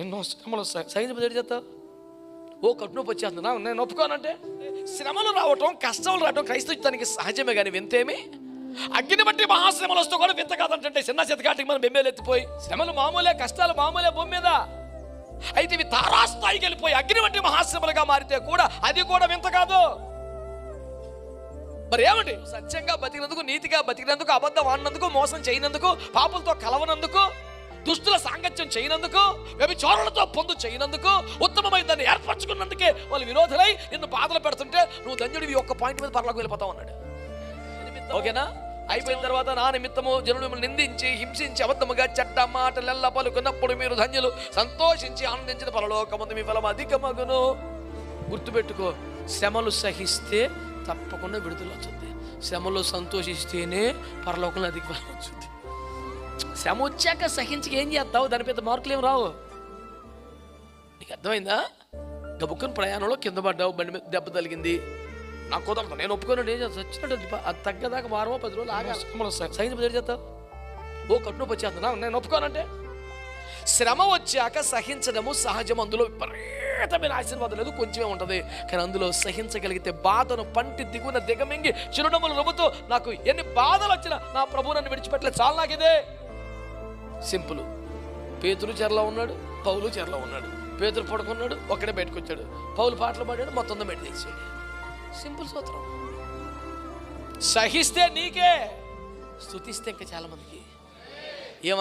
ఎన్నో శ్రమలు సహించబడి చేస్తావు. ఓ కట్టునొప్పి వచ్చేస్తున్నా నేను ఒప్పుకోనంటే, శ్రమలు రావటం కష్టాలు రావటం క్రైస్తవానికి సహజమే, కానీ వింతేమి. అగ్గిని బట్టి మహాశ్రమలు వస్తూ కూడా వింత కాదంటే చిన్న చేతకాటికి మనం బెమ్మేలు ఎత్తిపోయి, శ్రమలు మామూలే, కష్టాలు మామూలే భూమి మీద. అయితే ఇవి తారాస్థాయికి వెళ్ళిపోయి అగ్ని బట్టి మహాశ్రమలుగా మారితే కూడా అది కూడా వింత కాదు. మరి ఏమండి, సత్యంగా బతికినందుకు, నీతిగా బతికినందుకు, అబద్ధం ఆడినందుకు, మోసం చేయనందుకు, పాపులతో కలవనందుకు, దుస్తుల సాంగత్యం చేయనందుకు, వ్యభిచారులతో పొందు చేయనందుకు, ఉత్తమమైన దాన్ని ఏర్పరచుకున్నందుకే వాళ్ళు విరోధులై నిన్ను బాధలు పెడుతుంటే నువ్వు ధన్యుడివి, ఒక్క పాయింట్ మీద పరలోకి వెళ్ళిపోతావు అన్నాడు. ఓకేనా? అయిపోయిన తర్వాత నా నిమిత్తము జనులు మిమ్మల్ని నిందించి హింసించి అబద్ధముగా చెడ్డ మాటలెల్లా పలుకున్నప్పుడు మీరు ధన్యులు, సంతోషించి ఆనందించిన పరలోకమందు మీ ఫలం అధికమగును. గుర్తుపెట్టుకో, శ్రమలు సహిస్తే తప్పకుండా విడుదల వచ్చింది. శ్రమలో సంతోషిస్తేనే పరలోకంలో అధిక ఫలం వచ్చింది. శ్రమ వచ్చాక సహించక ఏం చేస్తావు? దాని పెద్ద మార్కులు ఏం రావు. నీకు అర్థమైందా? గబుక్కుని ప్రయాణంలో కింద పడ్డావు, బండి మీద దెబ్బ తగిలింది, నాకు కుదరదు, నేను ఒప్పుకోను, ఏం చచ్చినట్టు అది తగ్గదాకా 10 రోజులు ఆగా సహించబడి చేస్తావు. ఓ కట్టునొప్పి వచ్చేస్తున్నా నేను ఒప్పుకోనంటే, శ్రమ వచ్చాక సహించడము సహజం. అందులో విపరీతమైన ఆశీర్వాదం లేదు, కొంచెమే ఉంటుంది. కానీ అందులో సహించగలిగితే బాధను పంటి దిగున దిగమింగి చిరునవ్వులు నవ్వుతూ, నాకు ఎన్ని బాధలు వచ్చినా నా ప్రభువు నన్ను విడిచిపెట్టలేదు, చాలా నాకు ఇదే. సింపుల్. పేతురు చెరలో ఉన్నాడు, పౌలు చెరలో ఉన్నాడు. పేతురు పడుకున్నాడు, ఒక్కడే బయటకు వచ్చాడు. పౌలు పాటలు పాడాడు, మొత్తం బయట తీసాడు. సింపుల్ సూత్రం. సహిస్తే నీకే, స్తుతిస్తే ఇంకా చాలా మందికి.